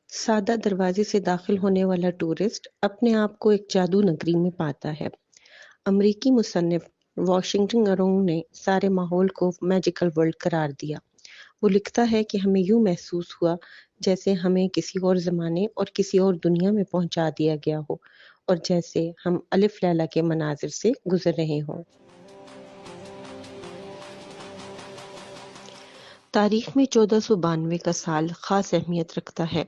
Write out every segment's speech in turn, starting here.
سادہ دروازے سے داخل ہونے والا ٹورسٹ اپنے آپ کو ایک جادو نگری میں پاتا ہے۔ امریکی مصنف واشنگٹن ارونگ نے سارے ماحول کو میجیکل ورلڈ قرار دیا۔ وہ لکھتا ہے کہ ہمیں یوں محسوس ہوا جیسے ہمیں کسی اور زمانے اور کسی اور دنیا میں پہنچا دیا گیا ہو، اور جیسے ہم الف لیلا کے مناظر سے گزر رہے ہوں۔ تاریخ میں 1492 کا سال خاص اہمیت رکھتا ہے،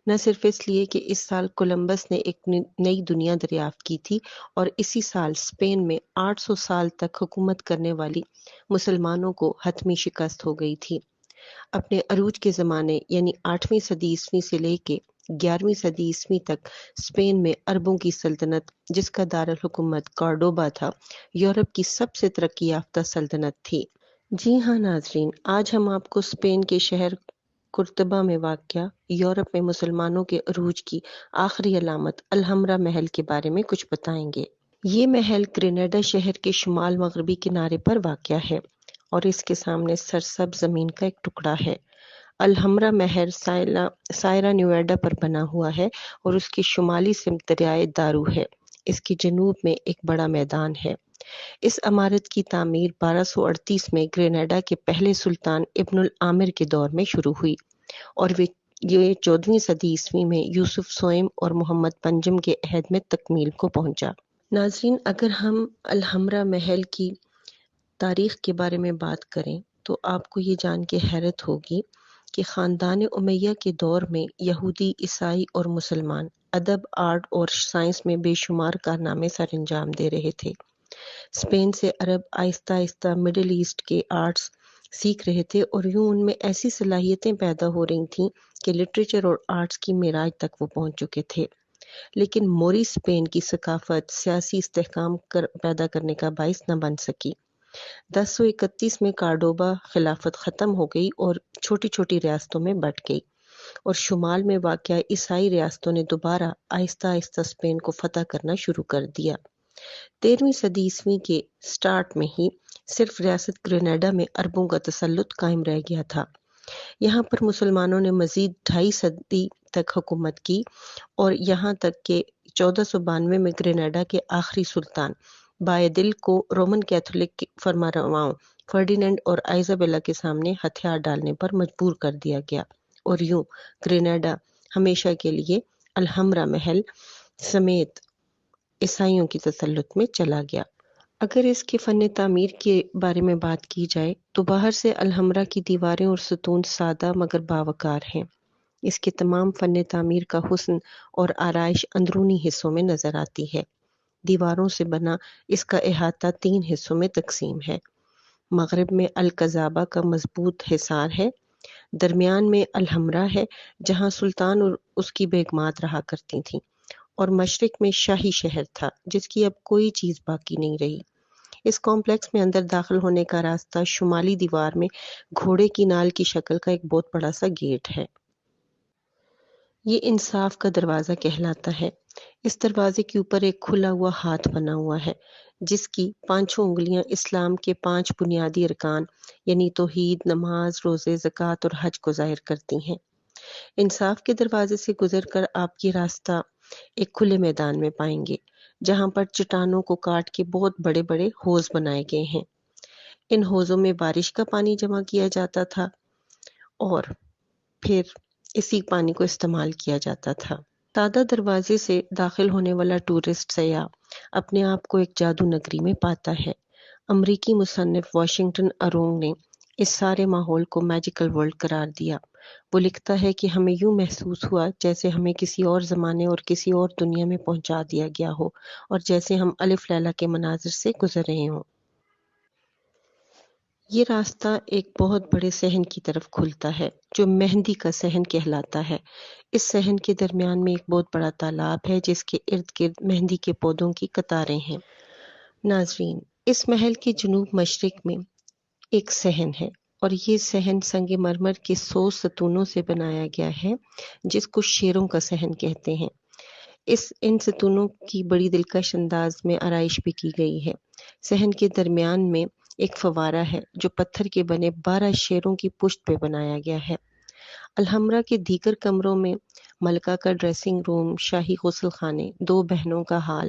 نہ صرف اس لیے کہ اس سال کولمبس نے ایک نئی دنیا دریافت کی تھی، اور اسی سال اسپین میں 800 سال تک حکومت کرنے والی مسلمانوں کو حتمی شکست ہو گئی تھی۔ اپنے عروج کے زمانے یعنی 8ویں صدی عیسوی سے لے کے 11ویں صدی عیسوی تک اسپین میں عربوں کی سلطنت، جس کا دارالحکومت کارڈوبا تھا، یورپ کی سب سے ترقی یافتہ سلطنت تھی۔ جی ہاں ناظرین، آج ہم آپ کو اسپین کے شہر قرطبہ میں واقع یورپ میں مسلمانوں کے عروج کی آخری علامت الحمرا محل کے بارے میں کچھ بتائیں گے۔ یہ محل گرینیڈا شہر کے شمال مغربی کنارے پر واقع ہے اور اس کے سامنے سرسبز زمین کا ایک ٹکڑا ہے۔ الحمرا محل سائرا نیویڈا پر بنا ہوا ہے اور اس کی شمالی سمت دریائے دارو ہے۔ اس کے جنوب میں ایک بڑا میدان ہے۔ اس عمارت کی تعمیر 1238 میں گرینیڈا کے پہلے سلطان ابن العامر کے دور میں شروع ہوئی، اور یہ 14ویں صدی عیسوی میں یوسف سوئم اور محمد پنجم کے عہد میں تکمیل کو پہنچا۔ ناظرین، اگر ہم الحمرا محل کی تاریخ کے بارے میں بات کریں تو آپ کو یہ جان کے حیرت ہوگی کہ خاندان امیہ کے دور میں یہودی، عیسائی اور مسلمان ادب، آرٹ اور سائنس میں بے شمار کارنامے سر انجام دے رہے تھے۔ اسپین سے عرب آہستہ آہستہ مڈل ایسٹ کے آرٹس سیکھ رہے تھے، اور یوں ان میں ایسی صلاحیتیں پیدا ہو رہی تھیں کہ لٹریچر اور آرٹس کی معراج تک وہ پہنچ چکے تھے۔ لیکن موری اسپین کی ثقافت سیاسی استحکام پیدا کرنے کا باعث نہ بن سکی۔ 1031 میں کارڈوبا خلافت ختم ہو گئی اور چھوٹی چھوٹی ریاستوں میں بٹ گئی، اور شمال میں واقع عیسائی ریاستوں نے دوبارہ آہستہ آہستہ اسپین کو فتح کرنا شروع کر دیا۔ 13ویں صدی عیسوی کے سٹارٹ میں ہی صرف ریاست گرینیڈا میں عربوں کا تسلط قائم رہ گیا تھا۔ یہاں پر مسلمانوں نے مزید 2.5 صدی تک حکومت کی، اور یہاں تک کہ 1492 میں گرینیڈا کے آخری سلطان بایدل کو رومن کیتھولک فرمانرواؤں فرڈینینڈ اور آئزابیلا کے سامنے ہتھیار ڈالنے پر مجبور کر دیا گیا، اور یوں گرینیڈا ہمیشہ کے لیے الحمرا محل سمیت عیسائیوں کی تسلط میں چلا گیا۔ اگر اس کے فن تعمیر کے بارے میں بات کی جائے تو باہر سے الحمرا کی دیواریں اور ستون سادہ مگر باوقار ہیں۔ اس کے تمام فن تعمیر کا حسن اور آرائش اندرونی حصوں میں نظر آتی ہے۔ دیواروں سے بنا اس کا احاطہ 3 حصوں میں تقسیم ہے۔ مغرب میں القذابہ کا مضبوط حصار ہے، درمیان میں الحمرا ہے جہاں سلطان اور اس کی بیگمات رہا کرتی تھیں، اور مشرق میں شاہی شہر تھا جس کی اب کوئی چیز باقی نہیں رہی۔ اس کمپلیکس میں اندر داخل ہونے کا راستہ شمالی دیوار میں گھوڑے کی نال کی شکل کا ایک بہت بڑا سا گیٹ ہے۔ یہ انصاف کا دروازہ کہلاتا ہے۔ اس دروازے کے اوپر ایک کھلا ہوا ہاتھ بنا ہوا ہے جس کی 5 انگلیاں اسلام کے 5 بنیادی ارکان یعنی توحید، نماز، روزے، زکوٰۃ اور حج کو ظاہر کرتی ہیں۔ انصاف کے دروازے سے گزر کر آپ یہ راستہ ایک کھلے میدان میں پائیں گے جہاں پر چٹانوں کو کاٹ کے بہت بڑے بڑے حوض بنائے گئے ہیں۔ ان حوضوں میں بارش کا پانی جمع کیا جاتا تھا اور پھر اسی پانی کو استعمال کیا جاتا تھا۔ سادہ دروازے سے داخل ہونے والا ٹورسٹ سیاح اپنے آپ کو ایک جادو نگری میں پاتا ہے۔ امریکی مصنف واشنگٹن ارونگ نے اس سارے ماحول کو میجیکل ورلڈ قرار دیا۔ وہ لکھتا ہے کہ ہمیں یوں محسوس ہوا جیسے ہمیں کسی اور زمانے اور کسی اور دنیا میں پہنچا دیا گیا ہو، اور جیسے ہم الف لیلا کے مناظر سے گزر رہے ہوں۔ یہ راستہ ایک بہت بڑے صحن کی طرف کھلتا ہے جو مہندی کا صحن کہلاتا ہے۔ اس صحن کے درمیان میں ایک بہت بڑا تالاب ہے جس کے ارد گرد مہندی کے پودوں کی قطاریں ہیں۔ ناظرین، اس محل کے جنوب مشرق میں ایک صحن ہے، اور یہ صحن سنگ مرمر کے 100 ستونوں سے بنایا گیا ہے جس کو شیروں کا صحن کہتے ہیں۔ ان ستونوں کی بڑی دلکش انداز میں آرائش بھی کی گئی ہے۔ صحن کے درمیان میں ایک فوارہ ہے جو پتھر کے بنے 12 شیروں کی پشت پہ بنایا گیا ہے۔ الحمرا کے دیگر کمروں میں ملکہ کا ڈریسنگ روم، شاہی غسل خانے، دو بہنوں کا ہال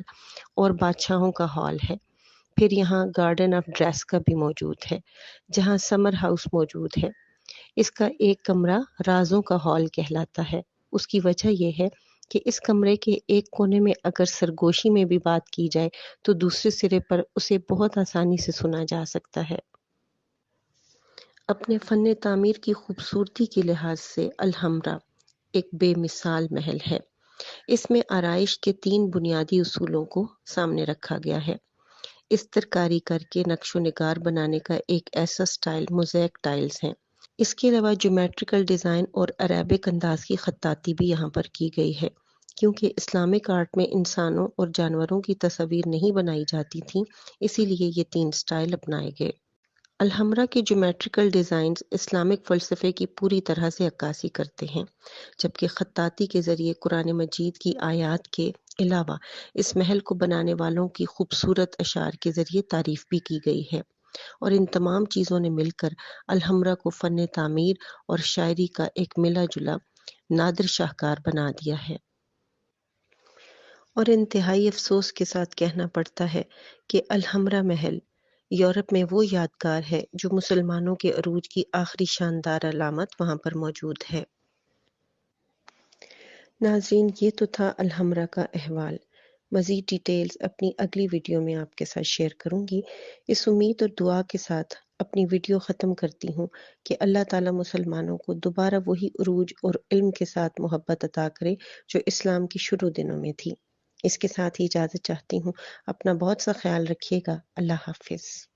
اور بادشاہوں کا ہال ہے۔ پھر یہاں گارڈن آف ڈریس کا بھی موجود ہے، جہاں سمر ہاؤس موجود ہے۔ اس کا ایک کمرہ رازوں کا ہال کہلاتا ہے۔ اس کی وجہ یہ ہے کہ اس کمرے کے ایک کونے میں اگر سرگوشی میں بھی بات کی جائے تو دوسرے سرے پر اسے بہت آسانی سے سنا جا سکتا ہے۔ اپنے فن تعمیر کی خوبصورتی کے لحاظ سے الحمرا ایک بے مثال محل ہے۔ اس میں آرائش کے 3 بنیادی اصولوں کو سامنے رکھا گیا ہے۔ استرکاری کر کے نقش و نگار بنانے کا ایک ایسا سٹائل موزیک ٹائلز ہیں۔ اس کے علاوہ جیومیٹریکل ڈیزائن اور عریبک انداز کی خطاطی بھی یہاں پر کی گئی ہے۔ کیونکہ اسلامک آرٹ میں انسانوں اور جانوروں کی تصاویر نہیں بنائی جاتی تھیں، اسی لیے یہ 3 سٹائل اپنائے گئے۔ الحمرا کے جیومیٹریکل ڈیزائنز اسلامک فلسفے کی پوری طرح سے عکاسی کرتے ہیں، جبکہ خطاطی کے ذریعے قرآن مجید کی آیات کے علاوہ اس محل کو بنانے والوں کی خوبصورت اشعار کے ذریعے تعریف بھی کی گئی ہے، اور ان تمام چیزوں نے مل کر الحمرا کو فن تعمیر اور شاعری کا ایک ملا جلا نادر شاہکار بنا دیا ہے۔ اور انتہائی افسوس کے ساتھ کہنا پڑتا ہے کہ الحمرا محل یورپ میں وہ یادگار ہے جو مسلمانوں کے عروج کی آخری شاندار علامت وہاں پر موجود ہے۔ ناظرین، یہ تو تھا الحمرا کا احوال۔ مزید ڈیٹیلز اپنی اگلی ویڈیو میں آپ کے ساتھ شیئر کروں گی۔ اس امید اور دعا کے ساتھ اپنی ویڈیو ختم کرتی ہوں کہ اللہ تعالیٰ مسلمانوں کو دوبارہ وہی عروج اور علم کے ساتھ محبت عطا کرے جو اسلام کی شروع دنوں میں تھی۔ اس کے ساتھ ہی اجازت چاہتی ہوں۔ اپنا بہت سا خیال رکھیے گا۔ اللہ حافظ۔